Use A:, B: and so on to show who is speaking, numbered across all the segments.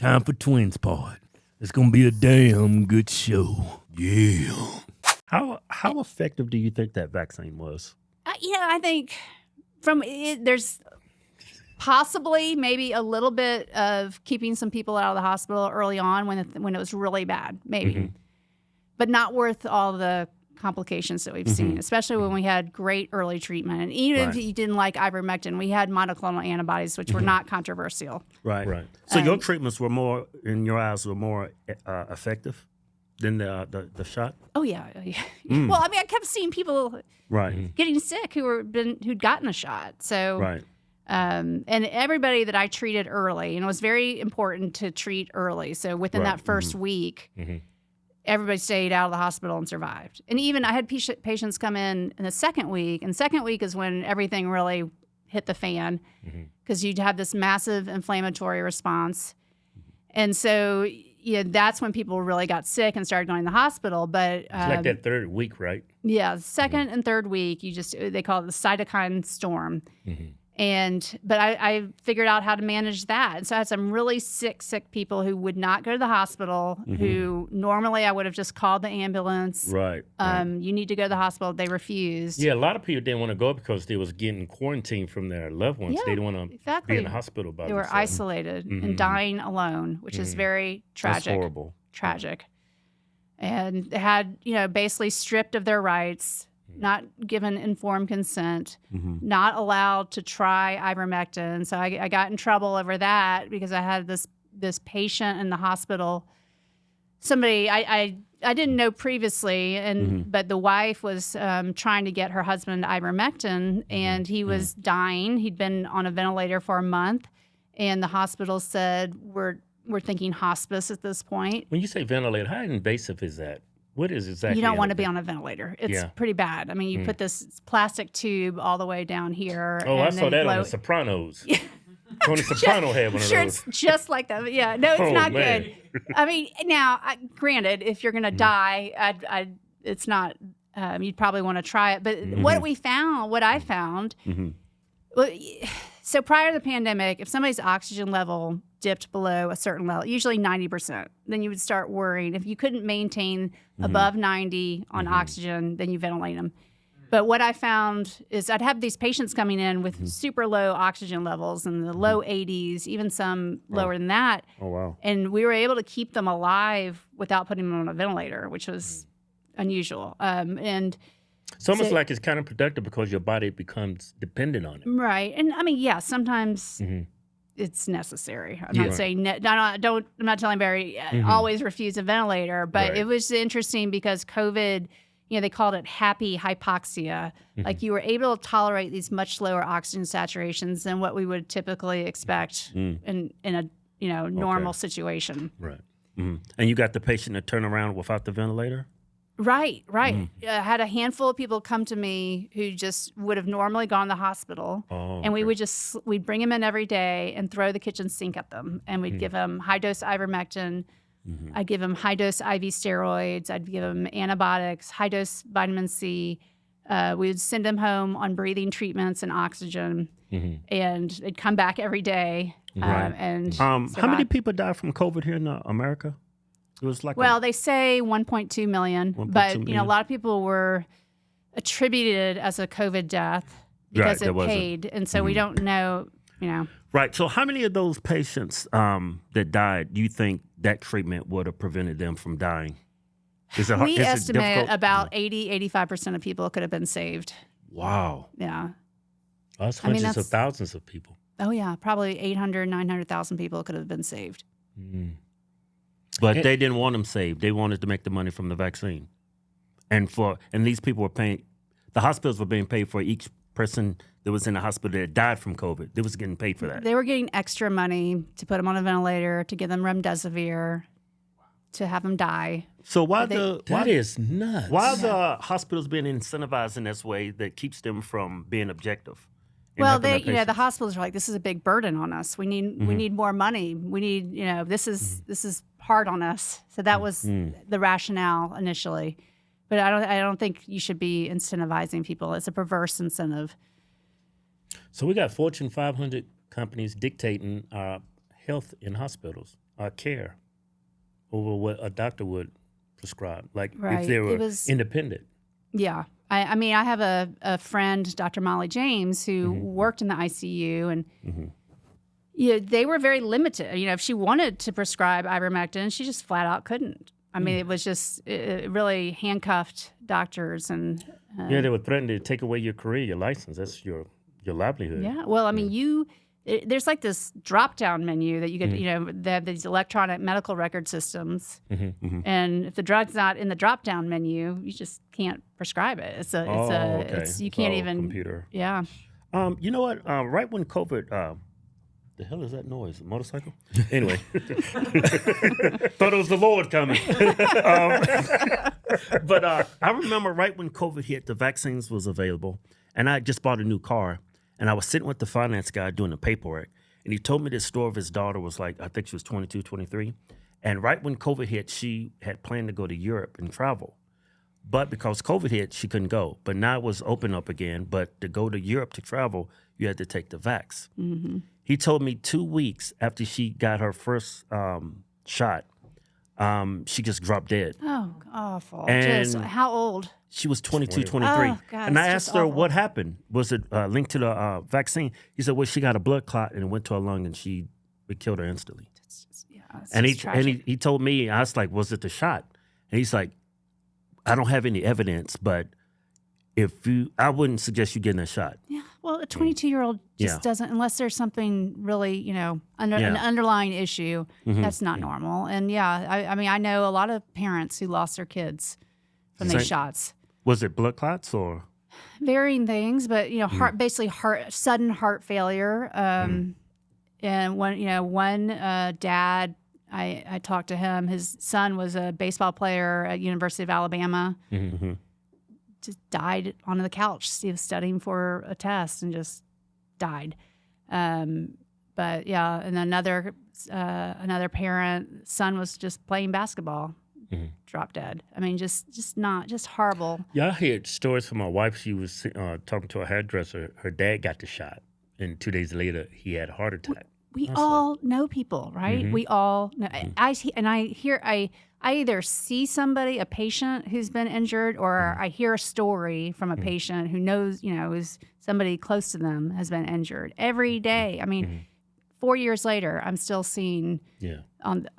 A: Time for Twins Pod. It's going to be a damn good show. Yeah.
B: How effective do you think that vaccine was?
C: I think there's possibly maybe a little bit of keeping some people out of the hospital early on when it was really bad, maybe. But not worth all the complications that we've seen, especially when we had great early treatment. And even if you didn't like ivermectin, we had monoclonal antibodies, which were not controversial.
B: Right. So your treatments were more, in your eyes, more effective than the shot?
C: Oh, yeah. Well, I mean, I kept seeing people getting sick who'd gotten a shot. So, and everybody that I treated early, and it was very important to treat early. So within that first week, everybody stayed out of the hospital and survived. And even I had patients come in the second week, and second week is when everything really hit the fan because you'd have this massive inflammatory response. And so that's when people really got sick and started going to the hospital. But
A: it's like that third week, right?
C: Yeah, second and third week, they call it the cytokine storm. But I figured out how to manage that. And so I had some really sick people who would not go to the hospital, who normally I would have just called the ambulance.
B: Right.
C: You need to go to the hospital. They refused.
A: Yeah, a lot of people didn't want to go because they was getting quarantined from their loved ones. They didn't want to be in the hospital by themselves.
C: They were isolated and dying alone, which is very tragic.
B: That's horrible.
C: Tragic. And had, basically stripped of their rights, not given informed consent, not allowed to try ivermectin. So I got in trouble over that because I had this patient in the hospital. Somebody I didn't know previously, but the wife was trying to get her husband ivermectin, and he was dying. He'd been on a ventilator for a month, and the hospital said, we're thinking hospice at this point.
A: When you say ventilator, how invasive is that? What is exactly?
C: You don't want to be on a ventilator. It's pretty bad. I mean, you put this plastic tube all the way down here.
A: Oh, I saw that on The Sopranos. Tony Soprano had one of those.
C: It's just like that. But yeah, no, it's not good. I mean, now, granted, if you're going to die, it's not. You'd probably want to try it. But what I found. Well, so prior to the pandemic, if somebody's oxygen level dipped below a certain level, usually 90%, then you would start worrying. If you couldn't maintain above 90 on oxygen, then you ventilate them. But what I found is I'd have these patients coming in with super low oxygen levels in the low 80s, even some lower than that.
B: Oh, wow.
C: And we were able to keep them alive without putting them on a ventilator, which was unusual.
A: It's almost like it's counterproductive because your body becomes dependent on it.
C: Right. And I mean, yeah, sometimes it's necessary. I'm not saying, I'm not telling Barry always refuse a ventilator, but it was interesting because COVID, they called it happy hypoxia. Like you were able to tolerate these much lower oxygen saturations than what we would typically expect in a normal situation.
B: Right. And you got the patient to turn around without the ventilator?
C: Right. I had a handful of people come to me who just would have normally gone to the hospital, and we'd bring them in every day and throw the kitchen sink at them, and we'd give them high-dose ivermectin. I'd give them high-dose IV steroids. I'd give them antibiotics, high-dose vitamin C. We would send them home on breathing treatments and oxygen, and they'd come back every day.
B: How many people died from COVID here in America? It was like
C: they say 1.2 million, but a lot of people were attributed as a COVID death because it paid, and so we don't know.
B: Right. So, how many of those patients that died do you think that treatment would have prevented them from dying?
C: We estimate about 85% of people could have been saved.
B: Wow.
C: Yeah.
A: That's hundreds of thousands of people.
C: Oh yeah, probably 800, 900,000 people could have been saved.
B: But they didn't want them saved. They wanted to make the money from the vaccine. And these people were paying, the hospitals were being paid for each person that was in the hospital that died from COVID. They was getting paid for that.
C: They were getting extra money to put them on a ventilator, to give them remdesivir, to have them die.
B: So
A: that is nuts.
B: Why are the hospitals being incentivized in this way that keeps them from being objective?
C: Well, the hospitals are like, this is a big burden on us. We need more money. We need, this is hard on us. So that was the rationale initially. But I don't think you should be incentivizing people. It's a perverse incentive.
A: So we got Fortune 500 companies dictating health in hospitals. care over what a doctor would prescribe, like
C: Right.
A: if they
C: It
A: were
C: was
A: independent.
C: Yeah. I mean, I have a friend, Dr. Molly James, who worked in the ICU, and they were very limited. If she wanted to prescribe ivermectin, she just flat out couldn't. I mean, it was just it really handcuffed doctors, and
A: they were threatening to take away your career, your license. That's your livelihood.
C: yeah. Well, I mean, there's like this drop-down menu that you could, they have these electronic medical record systems, and if the drug's not in the drop-down menu, you just can't prescribe it. You can't even
A: computer.
C: Yeah.
B: You know what? Right when COVID, the hell is that noise? A motorcycle? Anyway, thought it was the Lord coming. But I remember right when COVID hit, the vaccines was available, and I just bought a new car. And I was sitting with the finance guy doing the paperwork, and he told me this story of his daughter was like, I think she was 22, 23. And right when COVID hit, she had planned to go to Europe and travel. But because COVID hit, she couldn't go. But now it was open up again. But to go to Europe to travel, you had to take the vax. He told me 2 weeks after she got her first shot, she just dropped dead.
C: Oh, awful.
B: And
C: how old?
B: She was 22, 23.
C: Oh, God,
B: and I
C: it's
B: asked
C: just
B: her,
C: awful.
B: what happened? Was it linked to the vaccine? He said, well, she got a blood clot and it went to her lung and it killed her instantly. And he told me, I was like, was it the shot? And he's like, I don't have any evidence, but I wouldn't suggest you getting a shot.
C: Yeah. Well, a 22-year-old just doesn't, unless there's something really, an underlying issue, that's not normal. And I mean, I know a lot of parents who lost their kids from these shots.
B: Was it blood clots or?
C: Varying things, but basically sudden heart failure. And one dad, I talked to him. His son was a baseball player at University of Alabama. Just died on the couch. He was studying for a test and just died. But and another parent, son was just playing basketball. Drop dead. I mean, just horrible.
A: Yeah, I heard stories from my wife. She was talking to a hairdresser. Her dad got the shot, and 2 days later, he had a heart attack.
C: We all know people, right? We all know. I either see somebody, a patient who's been injured, or I hear a story from a patient who knows, is somebody close to them has been injured every day. I mean, 4 years later, I'm still seeing.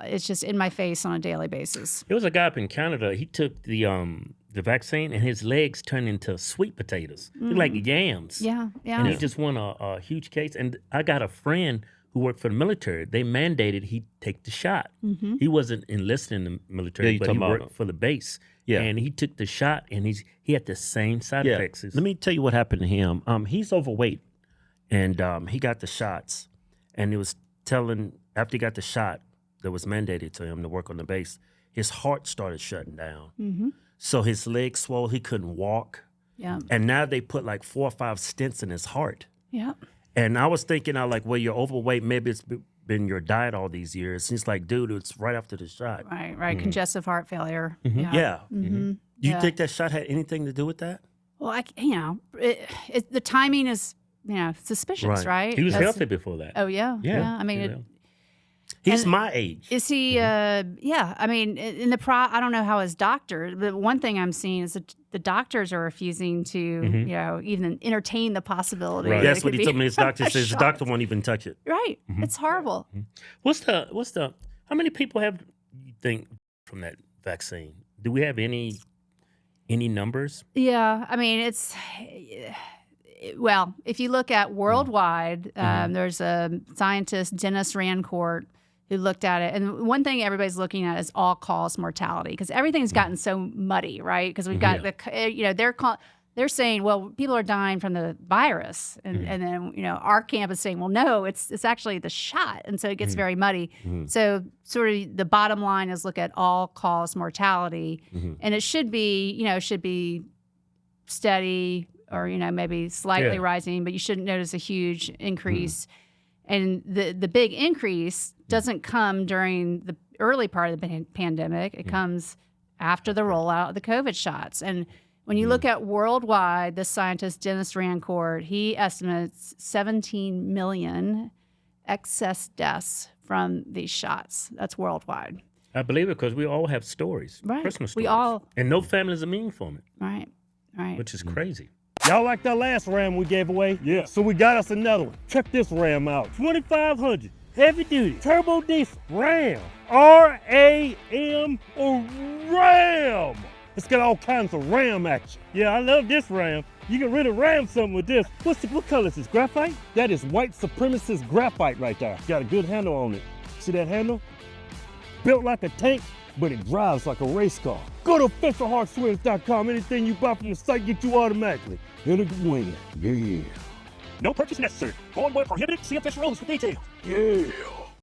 C: It's just in my face on a daily basis.
A: There was a guy up in Canada. He took the vaccine, and his legs turned into sweet potatoes, like yams.
C: Yeah.
A: And he just won a huge case. And I got a friend who worked for the military. They mandated he take the shot. He wasn't enlisted in the military, but he worked for the base. Yeah. And he took the shot, and he had the same side effects.
B: Let me tell you what happened to him. He's overweight, and he got the shots. And he was telling, after he got the shot that was mandated to him to work on the base, his heart started shutting down. So his legs swelled. He couldn't walk.
C: Yeah.
B: And now they put like 4 or 5 stents in his heart.
C: Yeah.
B: And I was thinking, well, you're overweight. Maybe it's been your diet all these years. And he's like, dude, it's right after the shot.
C: Right. Congestive heart failure.
B: Yeah. Do you think that shot had anything to do with that?
C: Well, the timing is, suspicious, right?
A: He was healthy before that.
C: Oh, yeah. I mean,
B: he's my age.
C: Is he, I mean, I don't know how his doctor, but one thing I'm seeing is that the doctors are refusing to, even entertain the possibility.
B: Right. That's what he told me. His doctor says the doctor won't even touch it.
C: Right. It's horrible.
A: How many people have you think from that vaccine? Do we have any numbers?
C: Yeah. I mean, well, if you look at worldwide, there's a scientist, Dennis Rancourt, who looked at it. And one thing everybody's looking at is all-cause mortality, because everything's gotten so muddy, right? Because we've got they're saying, well, people are dying from the virus. And then, our camp is saying, well, no, it's actually the shot. And so it gets very muddy. So sort of the bottom line is look at all-cause mortality. And it should be steady, or maybe slightly rising, but you shouldn't notice a huge increase. And the big increase doesn't come during the early part of the pandemic. It comes after the rollout of the COVID shots. And when you look at worldwide, the scientist Dennis Rancourt, he estimates 17 million excess deaths from these shots. That's worldwide.
A: I believe it because we all have stories,
C: Right.
A: personal stories.
C: We all.
A: And no family is immune from it.
C: Right.
A: Which is crazy.
D: Y'all like that last Ram we gave away?
E: Yeah.
D: So we got us another one. Check this Ram out. 2500 heavy duty turbo diesel Ram. R-A-M or Ram. It's got all kinds of Ram action. Yeah, I love this Ram. You can really ram something with this. What color is this? Graphite? That is white supremacist graphite right there. Got a good handle on it. See that handle? Built like a tank, but it drives like a race car. Go to officialhardswims.com. Anything you buy from the site get you automatically in a win. Yeah.
E: No purchase necessary. Going where prohibited. See official rules for details.
D: Yeah.